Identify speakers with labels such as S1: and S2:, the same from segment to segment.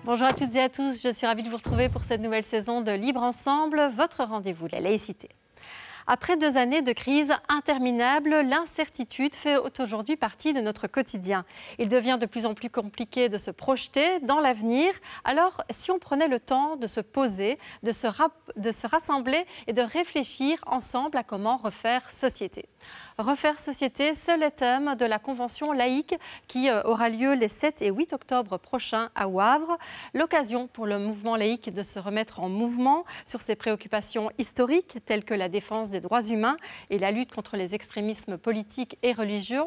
S1: Bonjour à toutes et à tous, je suis ravie de vous retrouver pour cette nouvelle saison de Libre Ensemble, votre rendez-vous, la laïcité. Après 2 années de crise interminable, l'incertitude fait aujourd'hui partie de notre quotidien. Il devient de plus en plus compliqué de se projeter dans l'avenir. Alors, si on prenait le temps de se poser, de se rassembler et de réfléchir ensemble à comment refaire société. Refaire société, c'est le thème de la Convention laïque qui aura lieu les 7 et 8 octobre prochains à Wavre. L'occasion pour le mouvement laïque de se remettre en mouvement sur ses préoccupations historiques telles que la défense des droits humains et la lutte contre les extrémismes politiques et religieux.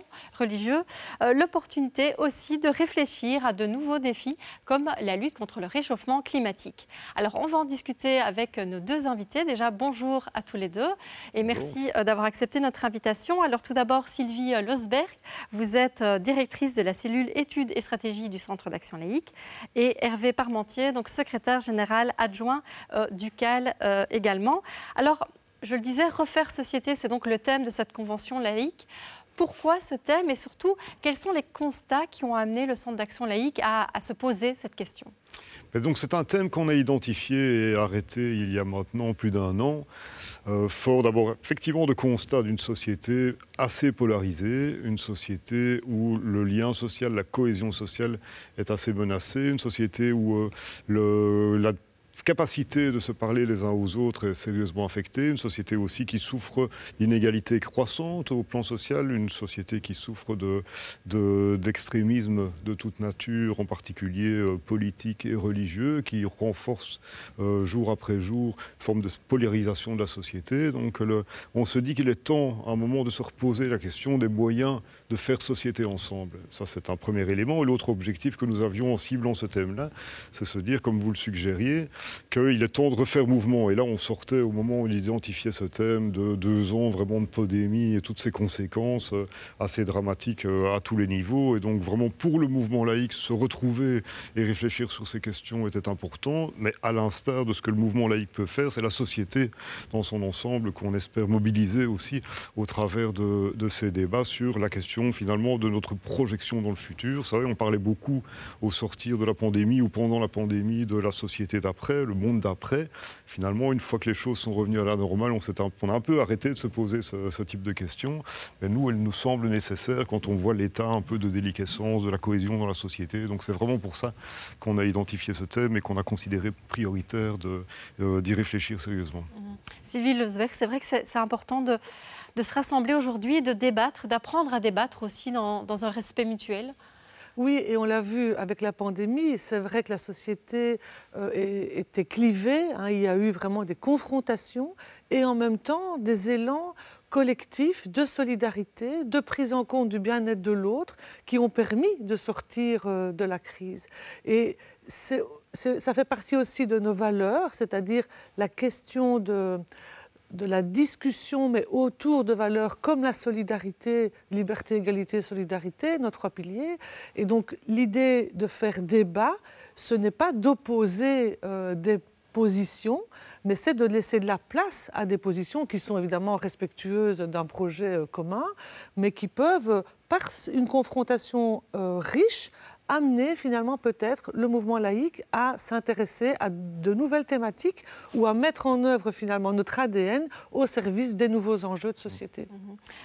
S1: L'opportunité aussi de réfléchir à de nouveaux défis comme la lutte contre le réchauffement climatique. Alors on va en discuter avec nos 2 invités. Déjà bonjour à tous les 2 et merci d'avoir accepté notre invitation. Alors tout d'abord Sylvie Losberg, vous êtes directrice de la cellule études et stratégies du Centre d'action laïque et Hervé Parmentier, donc secrétaire général adjoint du CAL également. Alors je le disais, refaire société, c'est donc le thème de cette convention laïque. Pourquoi ce thème et surtout, quels sont les constats qui ont amené le Centre d'action laïque à se poser cette question?
S2: Donc c'est un thème qu'on a identifié et arrêté il y a maintenant plus d'1 an, fort d'abord effectivement de constat d'une société assez polarisée, une société où le lien social, la cohésion sociale est assez menacée, une société où la capacité de se parler les uns aux autres est sérieusement affectée, une société aussi qui souffre d'inégalités croissantes au plan social, une société qui souffre d'extrémisme de toute nature, en particulier politique et religieux, qui renforce jour après jour une forme de polarisation de la société. Donc on se dit qu'il est temps à un moment de se reposer la question des moyens de faire société ensemble. Ça c'est un premier élément. Et l'autre objectif que nous avions en ciblant ce thème-là, c'est se dire, comme vous le suggériez, qu'il est temps de refaire mouvement. Et là, on sortait, au moment où il identifiait ce thème, de 2 ans vraiment de pandémie et toutes ses conséquences assez dramatiques à tous les niveaux. Et donc, vraiment, pour le mouvement laïque, se retrouver et réfléchir sur ces questions était important. Mais à l'instar de ce que le mouvement laïque peut faire, c'est la société dans son ensemble qu'on espère mobiliser aussi au travers de ces débats sur la question, finalement, de notre projection dans le futur. Vous savez, on parlait beaucoup au sortir de la pandémie ou pendant la pandémie de la société d'après, le monde d'après. Finalement, une fois que les choses sont revenues à la normale, on a un peu arrêté de se poser ce type de questions. Mais nous, elles nous semblent nécessaires quand on voit l'état un peu de déliquescence, de la cohésion dans la société. Donc c'est vraiment pour ça qu'on a identifié ce thème et qu'on a considéré prioritaire d'y réfléchir sérieusement.
S1: Sylvie Losberg, c'est vrai que c'est important de se rassembler aujourd'hui, de débattre, d'apprendre à débattre aussi dans un respect mutuel.
S3: Oui, et on l'a vu avec la pandémie, c'est vrai que la société était clivée, il y a eu vraiment des confrontations et en même temps des élans collectifs de solidarité, de prise en compte du bien-être de l'autre qui ont permis de sortir de la crise. Et ça fait partie aussi de nos valeurs, c'est-à-dire la question de la discussion, mais autour de valeurs comme la solidarité, liberté, égalité, solidarité, nos 3 piliers. Et donc, l'idée de faire débat, ce n'est pas d'opposer des positions, mais c'est de laisser de la place à des positions qui sont évidemment respectueuses d'un projet commun, mais qui peuvent, par une confrontation riche, amener finalement peut-être le mouvement laïque à s'intéresser à de nouvelles thématiques ou à mettre en œuvre finalement notre ADN au service des nouveaux enjeux de société.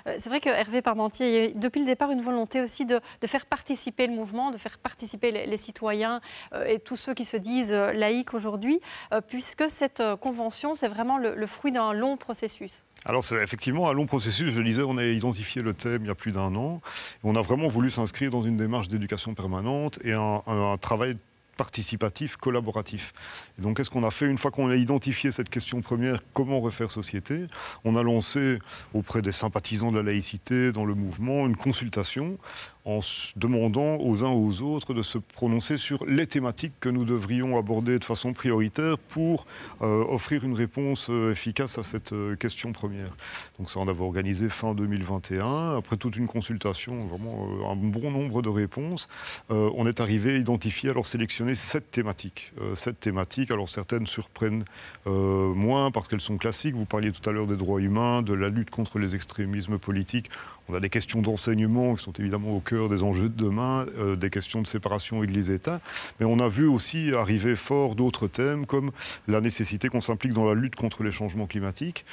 S1: C'est vrai que Hervé Parmentier, il y a eu depuis le départ une volonté aussi de faire participer le mouvement, de faire participer les citoyens et tous ceux qui se disent laïcs aujourd'hui, puisque cette convention, c'est vraiment le fruit d'un long processus.
S2: Alors c'est effectivement un long processus, je le disais, on a identifié le thème il y a plus d'1 an. On a vraiment voulu s'inscrire dans une démarche d'éducation permanente et un travail participatif, collaboratif. Et donc qu'est-ce qu'on a fait une fois qu'on a identifié cette question première, comment refaire société? On a lancé auprès des sympathisants de la laïcité dans le mouvement une consultation en demandant aux uns aux autres de se prononcer sur les thématiques que nous devrions aborder de façon prioritaire pour offrir une réponse efficace à cette question première. Donc ça, on avait organisé fin 2021. Après toute une consultation, vraiment un bon nombre de réponses, on est arrivé à identifier, alors sélectionner 7 thématiques. 7 thématiques, alors certaines surprennent moins parce qu'elles sont classiques. Vous parliez tout à l'heure des droits humains, de la lutte contre les extrémismes politiques. On a des questions d'enseignement qui sont évidemment au cœur cœur des enjeux de demain, des questions de séparation Église-État. Mais on a vu aussi arriver fort d'autres thèmes comme la nécessité qu'on s'implique dans la lutte contre les changements climatiques.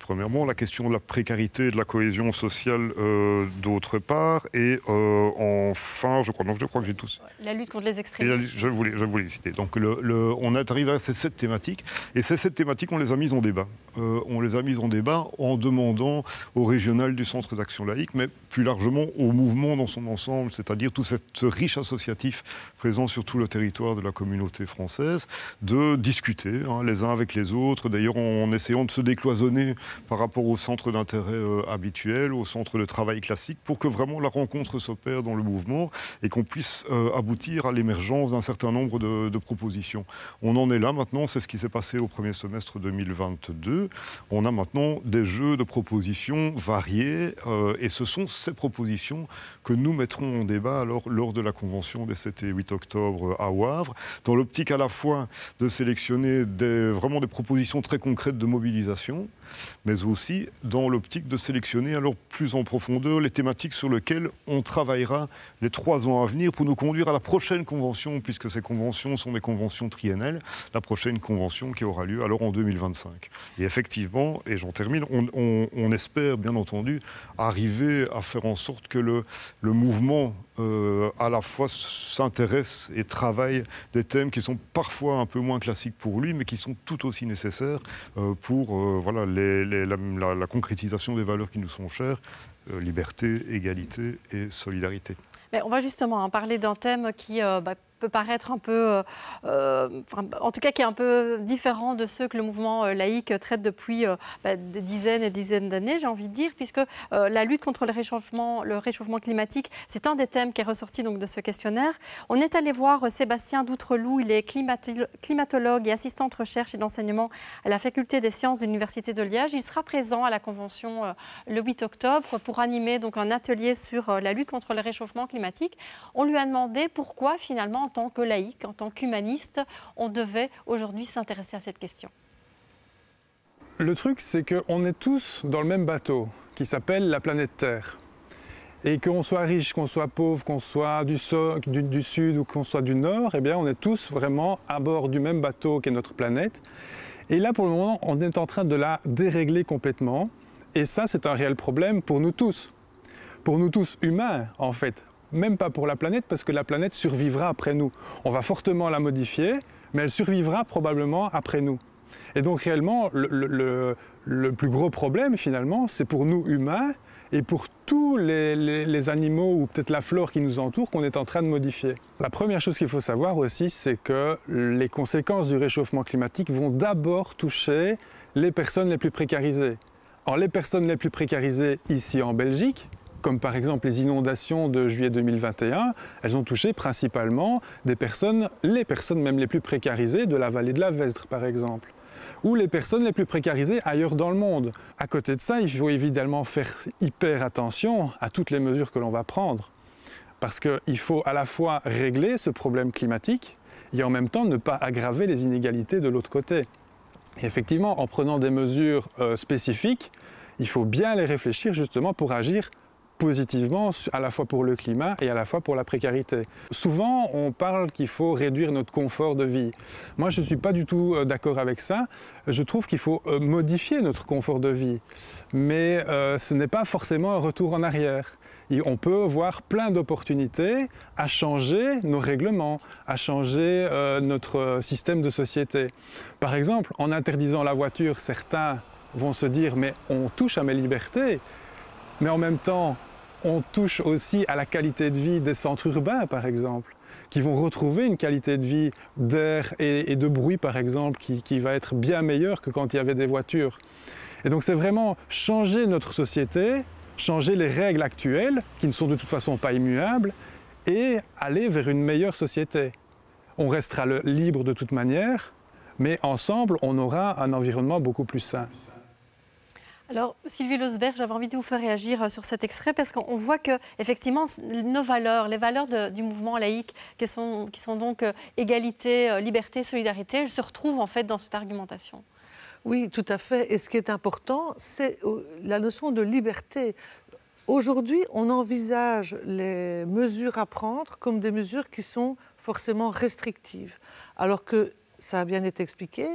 S2: Premièrement, la question de la précarité et de la cohésion sociale d'autre part. Et enfin, je crois que j'ai tous...
S1: La lutte contre les extrémismes.
S2: Je voulais les citer. Donc on est arrivé à ces 7 thématiques. Et ces 7 thématiques, on les a mises en débat. On les a mises en débat en demandant au régional du Centre d'action laïque, mais plus largement au mouvement dans son ensemble, c'est-à-dire tout ce riche associatif présent sur tout le territoire de la communauté française, de discuter les uns avec les autres, d'ailleurs en essayant de se décloisonner par rapport au centre d'intérêt habituel, au centre de travail classique, pour que vraiment la rencontre s'opère dans le mouvement et qu'on puisse aboutir à l'émergence d'un certain nombre de propositions. On en est là maintenant, c'est ce qui s'est passé au premier semestre 2022. On a maintenant des jeux de propositions variés et ce sont ces propositions que nous mettrons en débat alors, lors de la convention des 7 et 8 octobre à Wavre, dans l'optique à la fois de sélectionner vraiment des propositions très concrètes de mobilisation, mais aussi dans l'optique de sélectionner alors plus en profondeur les thématiques sur lesquelles on travaillera les 3 ans à venir pour nous conduire à la prochaine convention, puisque ces conventions sont des conventions triennales, la prochaine convention qui aura lieu alors en 2025. Et effectivement, et j'en termine, on espère bien entendu arriver à faire en sorte que le mouvement à la fois s'intéresse et travaille des thèmes qui sont parfois un peu moins classiques pour lui, mais qui sont tout aussi nécessaires pour voilà, la concrétisation des valeurs qui nous sont chères, liberté, égalité et solidarité.
S1: Mais on va justement parler d'un thème qui peut paraître un peu, en tout cas qui est un peu différent de ceux que le mouvement laïque traite depuis des dizaines et dizaines d'années, j'ai envie de dire, puisque la lutte contre le réchauffement climatique, c'est un des thèmes qui est ressorti donc de ce questionnaire. On est allé voir Sébastien Doutreloup, il est climatologue et assistant de recherche et d'enseignement à la faculté des sciences de l'Université de Liège. Il sera présent à la convention le 8 octobre pour animer donc un atelier sur la lutte contre le réchauffement climatique. On lui a demandé pourquoi finalement, en tant que laïque, en tant qu'humaniste, on devait aujourd'hui s'intéresser à cette question.
S4: Le truc, c'est qu'on est tous dans le même bateau, qui s'appelle la planète Terre. Et qu'on soit riche, qu'on soit pauvre, qu'on soit du sud ou qu'on soit du nord, eh bien, on est tous vraiment à bord du même bateau qu'est notre planète. Et là, pour le moment, on est en train de la dérégler complètement. Et ça, c'est un réel problème pour nous tous. Pour nous tous humains, en fait. Même pas pour la planète, parce que la planète survivra après nous. On va fortement la modifier, mais elle survivra probablement après nous. Et donc réellement, le plus gros problème finalement, c'est pour nous humains et pour tous les animaux ou peut-être la flore qui nous entoure qu'on est en train de modifier. La première chose qu'il faut savoir aussi, c'est que les conséquences du réchauffement climatique vont d'abord toucher les personnes les plus précarisées. Alors les personnes les plus précarisées ici en Belgique, comme par exemple les inondations de juillet 2021, elles ont touché principalement les personnes même les plus précarisées de la vallée de la Vesdre par exemple, ou les personnes les plus précarisées ailleurs dans le monde. À côté de ça, il faut évidemment faire hyper attention à toutes les mesures que l'on va prendre, parce qu'il faut à la fois régler ce problème climatique et en même temps ne pas aggraver les inégalités de l'autre côté. Et effectivement, en prenant des mesures spécifiques, il faut bien les réfléchir justement pour agir positivement à la fois pour le climat et à la fois pour la précarité. Souvent, on parle qu'il faut réduire notre confort de vie. Moi, je ne suis pas du tout d'accord avec ça. Je trouve qu'il faut modifier notre confort de vie. Mais ce n'est pas forcément un retour en arrière. Et on peut voir plein d'opportunités à changer nos règlements, à changer notre système de société. Par exemple, en interdisant la voiture, certains vont se dire « mais on touche à mes libertés ». Mais en même temps, on touche aussi à la qualité de vie des centres urbains, par exemple, qui vont retrouver une qualité de vie d'air et de bruit, par exemple, qui va être bien meilleure que quand il y avait des voitures. Et donc c'est vraiment changer notre société, changer les règles actuelles, qui ne sont de toute façon pas immuables, et aller vers une meilleure société. On restera libre de toute manière, mais ensemble, on aura un environnement beaucoup plus sain.
S1: Alors, Sylvie Losberg, j'avais envie de vous faire réagir sur cet extrait parce qu'on voit que, effectivement, nos valeurs, les valeurs du mouvement laïque, qui sont donc égalité, liberté, solidarité, elles se retrouvent en fait dans cette argumentation.
S3: Oui, tout à fait. Et ce qui est important, c'est la notion de liberté. Aujourd'hui, on envisage les mesures à prendre comme des mesures qui sont forcément restrictives. Alors que, ça a bien été expliqué,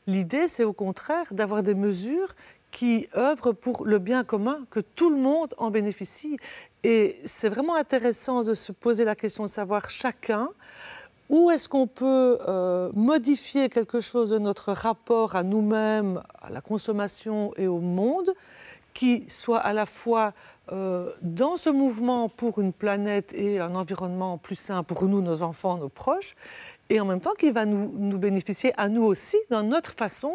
S3: l'idée, c'est au contraire d'avoir des mesures qui œuvrent pour le bien commun, que tout le monde en bénéficie. Et c'est vraiment intéressant de se poser la question de savoir chacun où est-ce qu'on peut modifier quelque chose de notre rapport à nous-mêmes, à la consommation et au monde, qui soit à la fois dans ce mouvement pour une planète et un environnement plus sain pour nous, nos enfants, nos proches, et en même temps qui va nous bénéficier à nous aussi dans notre façon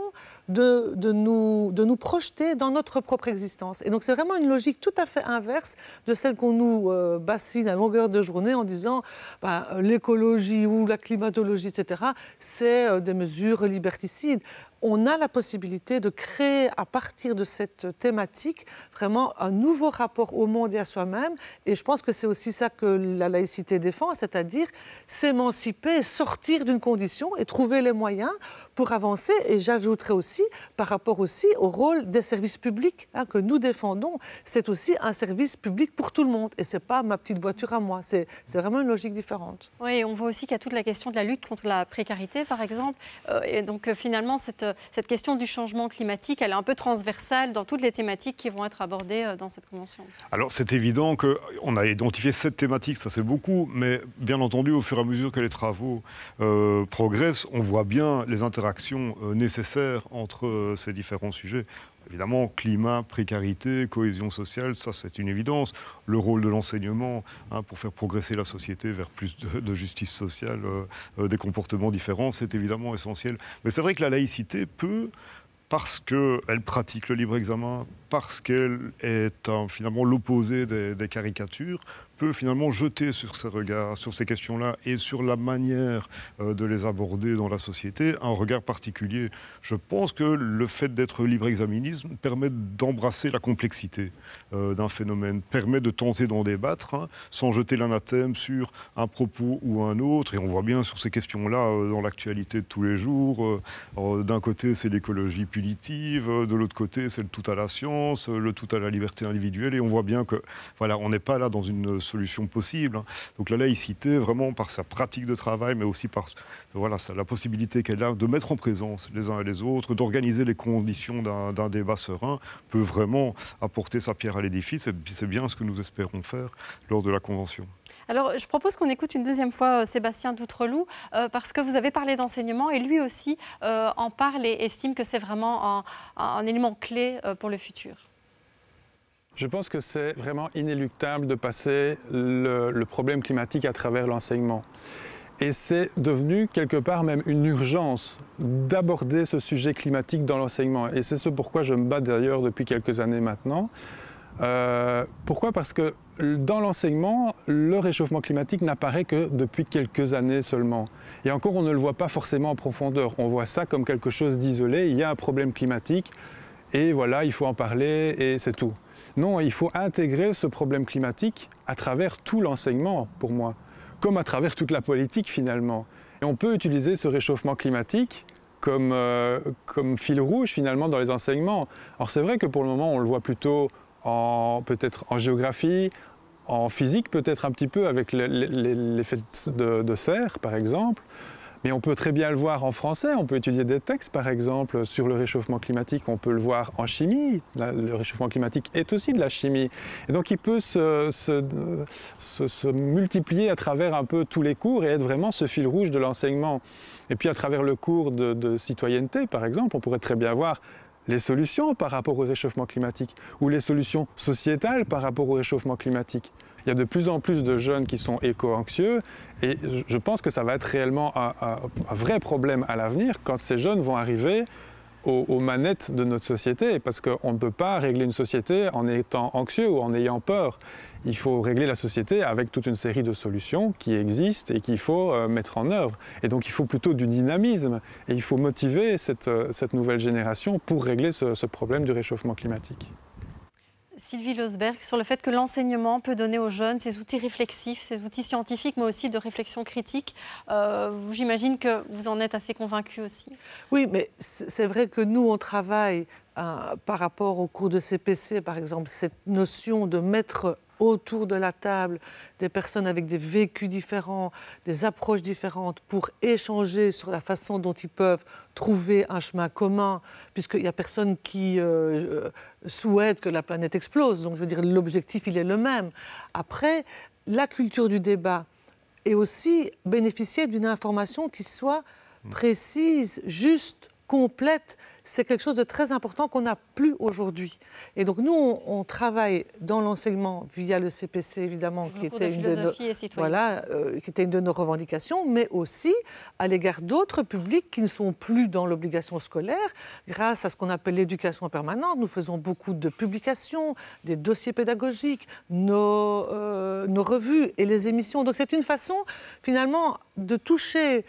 S3: de nous projeter dans notre propre existence. Et donc c'est vraiment une logique tout à fait inverse de celle qu'on nous bassine à longueur de journée en disant l'écologie ou la climatologie, etc., c'est des mesures liberticides. On a la possibilité de créer à partir de cette thématique vraiment un nouveau rapport au monde et à soi-même. Et je pense que c'est aussi ça que la laïcité défend, c'est-à-dire s'émanciper, sortir d'une condition et trouver les moyens pour avancer. Et j'ajouterais aussi, par rapport aussi au rôle des services publics que nous défendons, c'est aussi un service public pour tout le monde. Et ce n'est pas ma petite voiture à moi, c'est vraiment une logique différente.
S1: Oui, et on voit aussi qu'il y a toute la question de la lutte contre la précarité, par exemple. Et donc finalement, cette question du changement climatique, elle est un peu transversale dans toutes les thématiques qui vont être abordées dans cette convention.
S2: Alors c'est évident qu'on a identifié 7 thématiques, ça c'est beaucoup, mais bien entendu au fur et à mesure que les travaux progressent, on voit bien les interactions nécessaires entre ces différents sujets. Évidemment, climat, précarité, cohésion sociale, ça c'est une évidence. Le rôle de l'enseignement pour faire progresser la société vers plus de justice sociale, des comportements différents, c'est évidemment essentiel. Mais c'est vrai que la laïcité peut, parce qu'elle pratique le libre examen, parce qu'elle est finalement l'opposé des caricatures, peut finalement jeter sur ces regards, sur ces questions-là et sur la manière de les aborder dans la société un regard particulier. Je pense que le fait d'être libre-exaministe permet d'embrasser la complexité d'un phénomène, permet de tenter d'en débattre sans jeter l'anathème sur un propos ou un autre. Et on voit bien sur ces questions-là dans l'actualité de tous les jours. D'un côté, c'est l'écologie punitive, de l'autre côté, c'est le tout à la science, le tout à la liberté individuelle. Et on voit bien que voilà, on n'est pas là dans une solution possible. Donc la laïcité, vraiment par sa pratique de travail, mais aussi par la possibilité qu'elle a de mettre en présence les uns et les autres, d'organiser les conditions d'un débat serein, peut vraiment apporter sa pierre à l'édifice. Et c'est bien ce que nous espérons faire lors de la Convention.
S1: Alors, je propose qu'on écoute une deuxième fois Sébastien Doutreloup, parce que vous avez parlé d'enseignement et lui aussi en parle et estime que c'est vraiment un élément clé pour le futur.
S4: Je pense que c'est vraiment inéluctable de passer le problème climatique à travers l'enseignement. Et c'est devenu quelque part même une urgence d'aborder ce sujet climatique dans l'enseignement. Et c'est ce pourquoi je me bats d'ailleurs depuis quelques années maintenant. Pourquoi ? Parce que dans l'enseignement, le réchauffement climatique n'apparaît que depuis quelques années seulement. Et encore, on ne le voit pas forcément en profondeur. On voit ça comme quelque chose d'isolé. Il y a un problème climatique et voilà, il faut en parler et c'est tout. Non, il faut intégrer ce problème climatique à travers tout l'enseignement, pour moi, comme à travers toute la politique finalement. Et on peut utiliser ce réchauffement climatique comme fil rouge finalement dans les enseignements. Alors c'est vrai que pour le moment, on le voit plutôt peut-être en géographie, en physique peut-être un petit peu avec l'effet de serre par exemple. Mais on peut très bien le voir en français, on peut étudier des textes par exemple sur le réchauffement climatique, on peut le voir en chimie, le réchauffement climatique est aussi de la chimie. Et donc il peut se multiplier à travers un peu tous les cours et être vraiment ce fil rouge de l'enseignement. Et puis à travers le cours de citoyenneté par exemple, on pourrait très bien voir les solutions par rapport au réchauffement climatique ou les solutions sociétales par rapport au réchauffement climatique. Il y a de plus en plus de jeunes qui sont éco-anxieux et je pense que ça va être réellement un vrai problème à l'avenir quand ces jeunes vont arriver aux manettes de notre société parce qu'on ne peut pas régler une société en étant anxieux ou en ayant peur. Il faut régler la société avec toute une série de solutions qui existent et qu'il faut mettre en œuvre. Et donc il faut plutôt du dynamisme et il faut motiver cette nouvelle génération pour régler ce problème du réchauffement climatique.
S1: Sylvie Losberg, sur le fait que l'enseignement peut donner aux jeunes ces outils réflexifs, ces outils scientifiques, mais aussi de réflexion critique. J'imagine que vous en êtes assez convaincue aussi.
S3: Oui, mais c'est vrai que nous, on travaille par rapport au cours de CPC, par exemple, cette notion de mettre autour de la table des personnes avec des vécus différents, des approches différentes pour échanger sur la façon dont ils peuvent trouver un chemin commun, puisqu'il n'y a personne qui souhaite que la planète explose. Donc, je veux dire, l'objectif, il est le même. Après, la culture du débat est aussi bénéficier d'une information qui soit précise, juste, complète. C'est quelque chose de très important qu'on n'a plus aujourd'hui. Et donc, nous, on travaille dans l'enseignement via le CPC, évidemment, qui était une de nos revendications, mais aussi à l'égard d'autres publics qui ne sont plus dans l'obligation scolaire. Grâce à ce qu'on appelle l'éducation permanente, nous faisons beaucoup de publications, des dossiers pédagogiques, nos revues et les émissions. Donc, c'est une façon, finalement, de toucher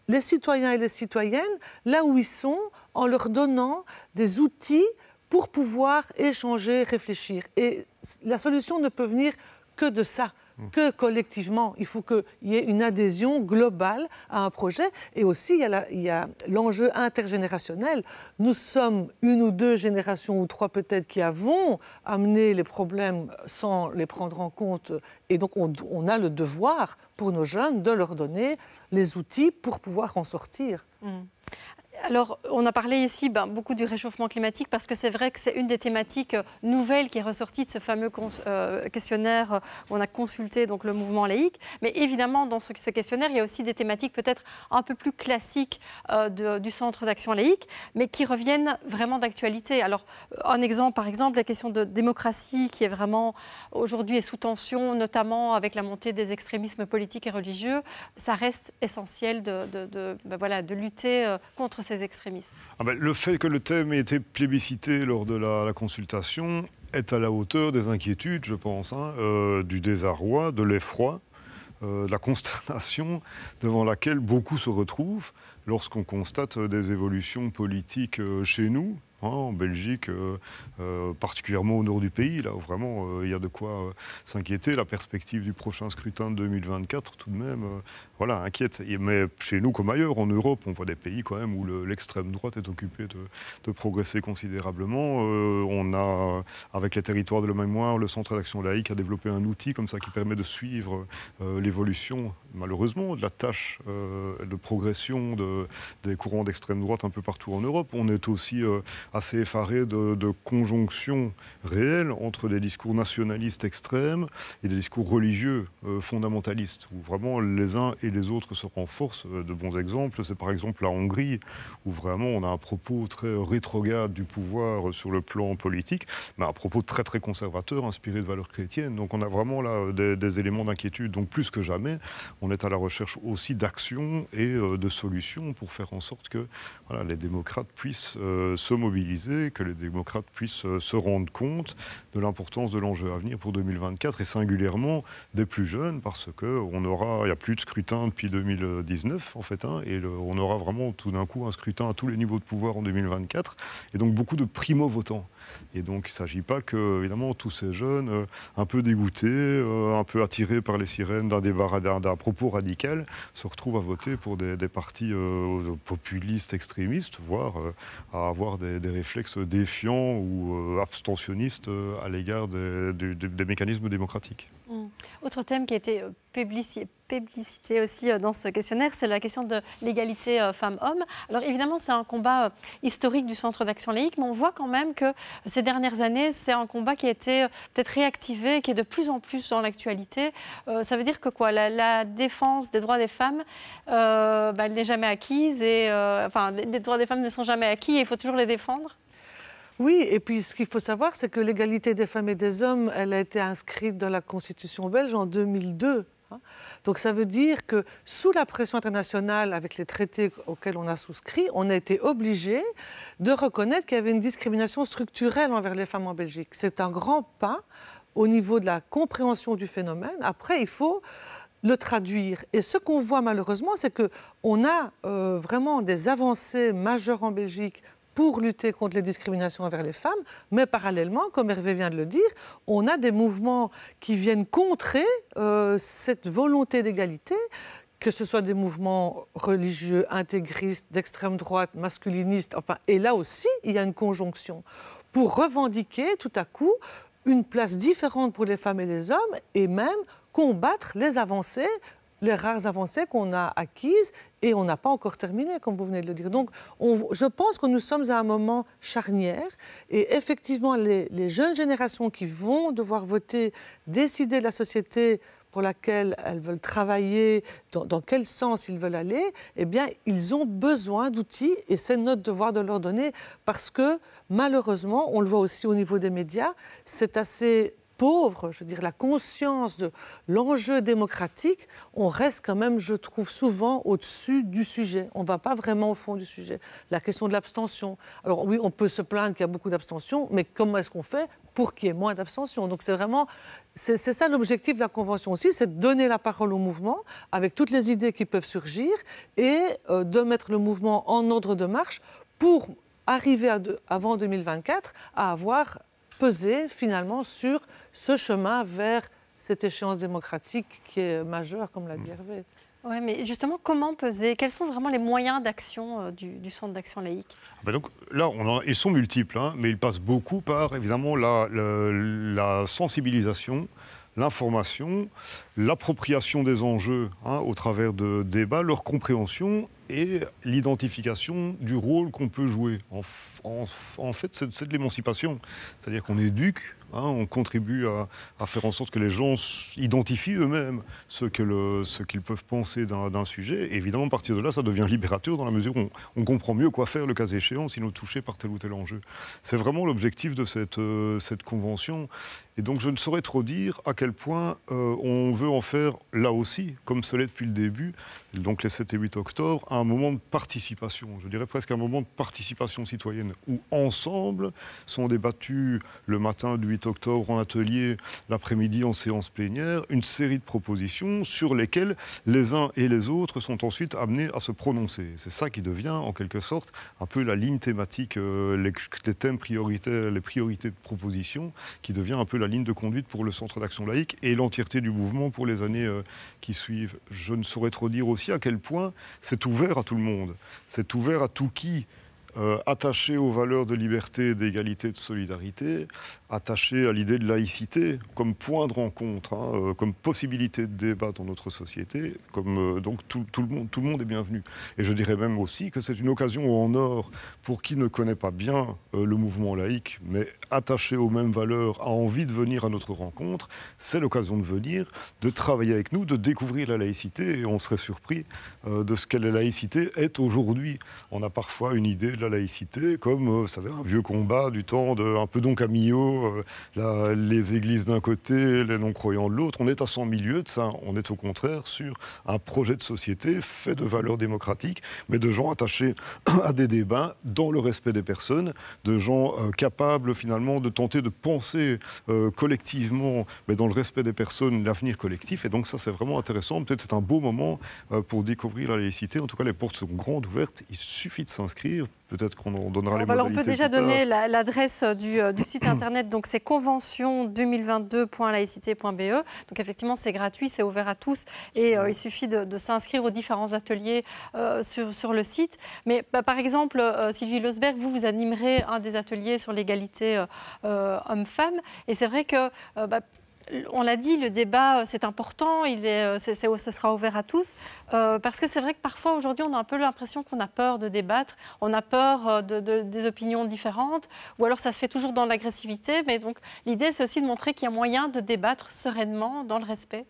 S3: les citoyens et les citoyennes là où ils sont, en leur donnant des outils pour pouvoir échanger, réfléchir. Et la solution ne peut venir que de ça, que collectivement. Il faut qu'il y ait une adhésion globale à un projet. Et aussi, il y a l'enjeu intergénérationnel. Nous sommes une ou deux générations, ou trois peut-être, qui avons amené les problèmes sans les prendre en compte. Et donc, on a le devoir, pour nos jeunes, de leur donner les outils pour pouvoir en sortir.
S1: Alors, on a parlé ici beaucoup du réchauffement climatique parce que c'est vrai que c'est une des thématiques nouvelles qui est ressortie de ce fameux questionnaire où on a consulté donc, le mouvement laïque. Mais évidemment, dans ce questionnaire, il y a aussi des thématiques peut-être un peu plus classiques du Centre d'action laïque, mais qui reviennent vraiment d'actualité. Alors, un exemple, par exemple, la question de démocratie qui est vraiment aujourd'hui sous tension, notamment avec la montée des extrémismes politiques et religieux. Ça reste essentiel de lutter contre ces extrémistes.
S2: Le fait que le thème ait été plébiscité lors de la consultation est à la hauteur des inquiétudes, je pense, du désarroi, de l'effroi, de la consternation devant laquelle beaucoup se retrouvent lorsqu'on constate des évolutions politiques chez nous, en Belgique, particulièrement au nord du pays, là où vraiment il y a de quoi s'inquiéter. La perspective du prochain scrutin de 2024, tout de même, inquiète. Mais chez nous, comme ailleurs, en Europe, on voit des pays quand même où l'extrême droite est occupée de progresser considérablement. On a, avec les territoires de la mémoire, le Centre d'action laïque a développé un outil comme ça qui permet de suivre l'évolution, malheureusement, de la tâche de progression des courants d'extrême droite un peu partout en Europe. On est aussi assez effaré de conjonctions réelles entre des discours nationalistes extrêmes et des discours religieux fondamentalistes, où vraiment les uns et les autres se renforcent. De bons exemples, c'est par exemple la Hongrie, où vraiment on a un propos très rétrograde du pouvoir sur le plan politique, mais un propos très très conservateur, inspiré de valeurs chrétiennes. Donc on a vraiment là des éléments d'inquiétude. Donc plus que jamais, on est à la recherche aussi d'actions et de solutions pour faire en sorte que les démocrates puissent se mobiliser, que les démocrates puissent se rendre compte de l'importance de l'enjeu à venir pour 2024 et singulièrement des plus jeunes, parce qu'il n'y a plus de scrutin depuis 2019 en fait, et on aura vraiment tout d'un coup un scrutin à tous les niveaux de pouvoir en 2024 et donc beaucoup de primo-votants. Et donc il ne s'agit pas que, évidemment, tous ces jeunes, un peu dégoûtés, un peu attirés par les sirènes d'un propos radical, se retrouvent à voter pour des partis populistes, extrémistes, voire à avoir des réflexes défiants ou abstentionnistes à l'égard des mécanismes démocratiques.
S1: Autre thème qui a été publicité aussi dans ce questionnaire, c'est la question de l'égalité femmes-hommes. Alors évidemment, c'est un combat historique du Centre d'action laïque, mais on voit quand même que ces dernières années, c'est un combat qui a été peut-être réactivé, qui est de plus en plus dans l'actualité. Ça veut dire que quoi, la défense des droits des femmes, elle n'est jamais acquise, et les droits des femmes ne sont jamais acquis et il faut toujours les défendre.
S3: Oui, et puis ce qu'il faut savoir, c'est que l'égalité des femmes et des hommes, elle a été inscrite dans la Constitution belge en 2002. Donc ça veut dire que sous la pression internationale, avec les traités auxquels on a souscrit, on a été obligé de reconnaître qu'il y avait une discrimination structurelle envers les femmes en Belgique. C'est un grand pas au niveau de la compréhension du phénomène. Après, il faut le traduire. Et ce qu'on voit malheureusement, c'est qu'on a vraiment des avancées majeures en Belgique pour lutter contre les discriminations envers les femmes, mais parallèlement, comme Hervé vient de le dire, on a des mouvements qui viennent contrer cette volonté d'égalité que ce soit des mouvements religieux, intégristes, d'extrême droite, masculinistes, enfin, et là aussi, il y a une conjonction pour revendiquer tout à coup une place différente pour les femmes et les hommes et même combattre les avancées, les rares avancées qu'on a acquises et on n'a pas encore terminé, comme vous venez de le dire. Donc, je pense que nous sommes à un moment charnière et effectivement, les jeunes générations qui vont devoir voter, décider de la société pour laquelle elles veulent travailler, dans quel sens ils veulent aller, eh bien, ils ont besoin d'outils et c'est notre devoir de leur donner parce que, malheureusement, on le voit aussi au niveau des médias, c'est assez pauvre, je veux dire, la conscience de l'enjeu démocratique, on reste quand même, je trouve, souvent au-dessus du sujet. On ne va pas vraiment au fond du sujet. La question de l'abstention. Alors oui, on peut se plaindre qu'il y a beaucoup d'abstention, mais comment est-ce qu'on fait pour qu'il y ait moins d'abstention? Donc c'est vraiment, c'est ça l'objectif de la Convention aussi, c'est de donner la parole au mouvement avec toutes les idées qui peuvent surgir et de mettre le mouvement en ordre de marche pour arriver avant 2024 à avoir peser finalement sur ce chemin vers cette échéance démocratique qui est majeure, comme l'a dit Hervé.
S1: Oui, mais justement, comment peser? Quels sont vraiment les moyens d'action du Centre d'action laïque?
S2: Donc, là, ils sont multiples, hein, mais ils passent beaucoup par, évidemment, la sensibilisation, l'information, l'appropriation des enjeux au travers de débats, leur compréhension et l'identification du rôle qu'on peut jouer. En fait, c'est de l'émancipation. C'est-à-dire qu'on éduque, on contribue à faire en sorte que les gens identifient eux-mêmes ce qu'ils peuvent penser d'un sujet. Et évidemment, à partir de là, ça devient libérateur dans la mesure où on comprend mieux quoi faire le cas échéant si nous touchés par tel ou tel enjeu. C'est vraiment l'objectif de cette convention. Et donc, je ne saurais trop dire à quel point on veut en faire, là aussi, comme ce l'est depuis le début, donc les 7 et 8 octobre, un moment de participation. Je dirais presque un moment de participation citoyenne, où ensemble sont débattus le matin du 8 octobre en atelier, l'après-midi en séance plénière, une série de propositions sur lesquelles les uns et les autres sont ensuite amenés à se prononcer. C'est ça qui devient, en quelque sorte, un peu la ligne thématique, les thèmes prioritaires, les priorités de proposition, qui devient un peu la ligne de conduite pour le Centre d'action laïque et l'entièreté du mouvement pour les années qui suivent. Je ne saurais trop dire aussi à quel point c'est ouvert à tout le monde. C'est ouvert à tout qui, attaché aux valeurs de liberté, d'égalité, de solidarité, attaché à l'idée de laïcité comme point de rencontre, comme possibilité de débat dans notre société, donc tout le monde est bienvenu. Et je dirais même aussi que c'est une occasion en or pour qui ne connaît pas bien le mouvement laïque, mais attaché aux mêmes valeurs, a envie de venir à notre rencontre, c'est l'occasion de venir, de travailler avec nous, de découvrir la laïcité, et on serait surpris de ce que la laïcité est aujourd'hui. On a parfois une idée de la laïcité comme, vous savez, un vieux combat du temps un peu Don Camillo, les églises d'un côté, les non-croyants de l'autre. On est à 100 milieux de ça. On est au contraire sur un projet de société fait de valeurs démocratiques, mais de gens attachés à des débats dans le respect des personnes, de gens capables finalement de tenter de penser collectivement, mais dans le respect des personnes, l'avenir collectif. Et donc ça, c'est vraiment intéressant. Peut-être c'est un beau moment pour découvrir la laïcité. En tout cas, les portes sont grandes ouvertes. Il suffit de s'inscrire. Peut-être qu'on en donnera les modalités.
S1: On peut déjà donner l'adresse du site internet. Donc c'est convention2022.laïcité.be. Donc effectivement, c'est gratuit, c'est ouvert à tous. Et il suffit de s'inscrire aux différents ateliers sur le site. Mais par exemple, Sylvie Losberg, vous animerez un des ateliers sur l'égalité homme-femme. Et c'est vrai que... on l'a dit, le débat, c'est important, ce sera ouvert à tous, parce que c'est vrai que parfois, aujourd'hui, on a un peu l'impression qu'on a peur de débattre, on a peur des opinions différentes, ou alors ça se fait toujours dans l'agressivité, mais donc l'idée, c'est aussi de montrer qu'il y a moyen de débattre sereinement, dans le respect.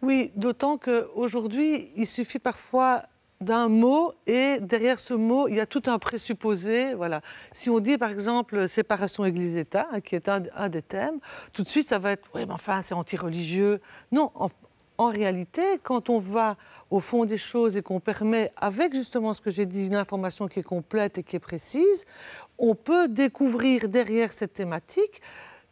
S3: Oui, d'autant qu'aujourd'hui, il suffit parfois d'un mot et derrière ce mot, il y a tout un présupposé. Voilà. Si on dit par exemple séparation Église-État, qui est un des thèmes, tout de suite ça va être « oui, mais enfin c'est anti-religieux ». Non, en réalité, quand on va au fond des choses et qu'on permet, avec justement ce que j'ai dit, une information qui est complète et qui est précise, on peut découvrir derrière cette thématique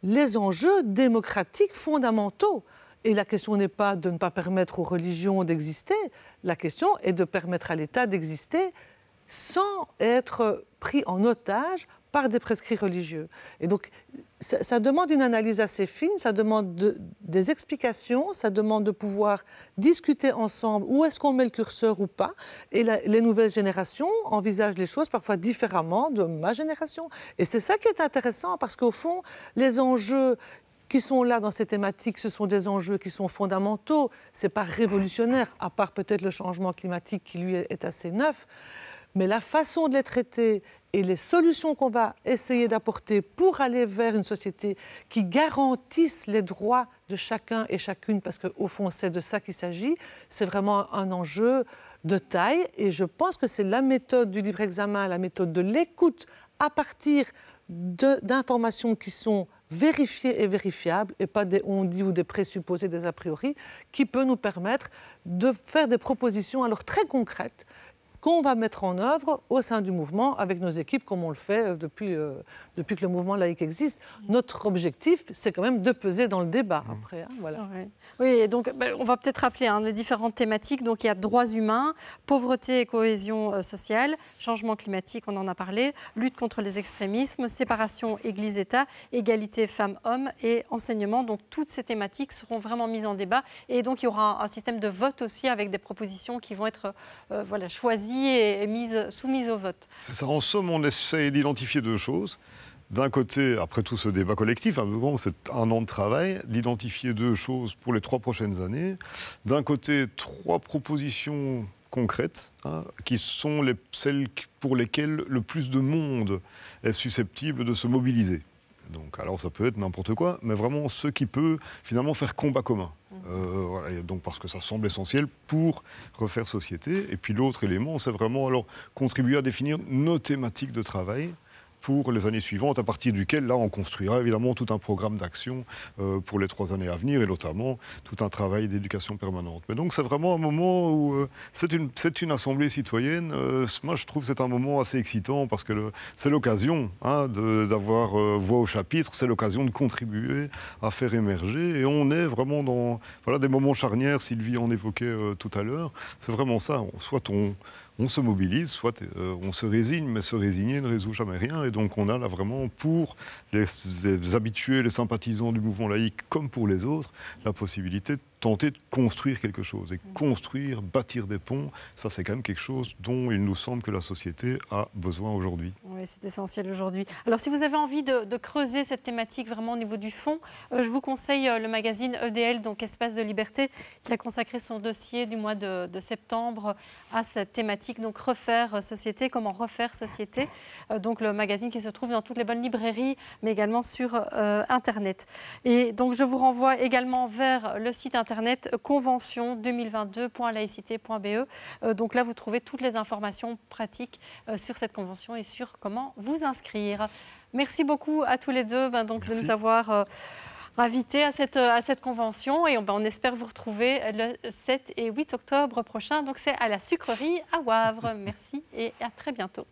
S3: les enjeux démocratiques fondamentaux. Et la question n'est pas de ne pas permettre aux religions d'exister, la question est de permettre à l'État d'exister sans être pris en otage par des prescrits religieux. Et donc, ça demande une analyse assez fine, ça demande des explications, ça demande de pouvoir discuter ensemble où est-ce qu'on met le curseur ou pas. Et les nouvelles générations envisagent les choses parfois différemment de ma génération. Et c'est ça qui est intéressant, parce qu'au fond, les enjeux qui sont là dans ces thématiques, ce sont des enjeux qui sont fondamentaux. Ce n'est pas révolutionnaire, à part peut-être le changement climatique qui, lui, est assez neuf. Mais la façon de les traiter et les solutions qu'on va essayer d'apporter pour aller vers une société qui garantisse les droits de chacun et chacune, parce qu'au fond, c'est de ça qu'il s'agit, c'est vraiment un enjeu de taille. Et je pense que c'est la méthode du libre examen, la méthode de l'écoute à partir d'informations qui sont vérifiées et vérifiables, et pas des on-dit ou des présupposés, des a priori, qui peut nous permettre de faire des propositions alors très concrètes qu'on va mettre en œuvre au sein du mouvement avec nos équipes, comme on le fait depuis que le mouvement laïque existe. Notre objectif, c'est quand même de peser dans le débat après. Hein, voilà.
S1: Oui, et donc on va peut-être rappeler les différentes thématiques. Donc il y a droits humains, pauvreté et cohésion sociale, changement climatique, on en a parlé, lutte contre les extrémismes, séparation Église-État, égalité femmes-hommes et enseignement. Donc toutes ces thématiques seront vraiment mises en débat. Et donc il y aura un système de vote aussi avec des propositions qui vont être choisies et soumises au vote.
S2: C'est ça. En somme, on essaie d'identifier deux choses. D'un côté, après tout ce débat collectif, c'est un an de travail, d'identifier deux choses pour les 3 prochaines années. D'un côté, 3 propositions concrètes, qui sont celles pour lesquelles le plus de monde est susceptible de se mobiliser. Donc, alors ça peut être n'importe quoi, mais vraiment ce qui peut finalement faire combat commun. Voilà, donc parce que ça semble essentiel pour refaire société. Et puis l'autre élément, c'est vraiment alors contribuer à définir nos thématiques de travail pour les années suivantes, à partir duquel, là, on construira évidemment tout un programme d'action pour les 3 années à venir, et notamment tout un travail d'éducation permanente. Mais donc, c'est vraiment un moment où c'est une assemblée citoyenne. Moi, je trouve que c'est un moment assez excitant, parce que c'est l'occasion d'avoir voix au chapitre, c'est l'occasion de contribuer à faire émerger, et on est vraiment dans des moments charnières, Sylvie en évoquait tout à l'heure. C'est vraiment ça, soit on se mobilise, soit on se résigne, mais se résigner ne résout jamais rien. Et donc on a là vraiment, pour les habitués, les sympathisants du mouvement laïque, comme pour les autres, la possibilité de tenter de construire quelque chose. Et construire, bâtir des ponts, ça c'est quand même quelque chose dont il nous semble que la société a besoin aujourd'hui.
S1: Oui, c'est essentiel aujourd'hui. Alors si vous avez envie de creuser cette thématique vraiment au niveau du fond, je vous conseille le magazine EDL, donc Espace de Liberté, qui a consacré son dossier du mois de septembre à cette thématique, donc refaire société, comment refaire société. Donc le magazine qui se trouve dans toutes les bonnes librairies, mais également sur Internet. Et donc je vous renvoie également vers le site Internet convention2022.laïcité.be. Donc là, vous trouvez toutes les informations pratiques sur cette convention et sur comment vous inscrire. Merci beaucoup à tous les deux de nous avoir invités à cette convention, et on espère vous retrouver le 7 et 8 octobre prochain. Donc c'est à la sucrerie à Wavre. Merci et à très bientôt.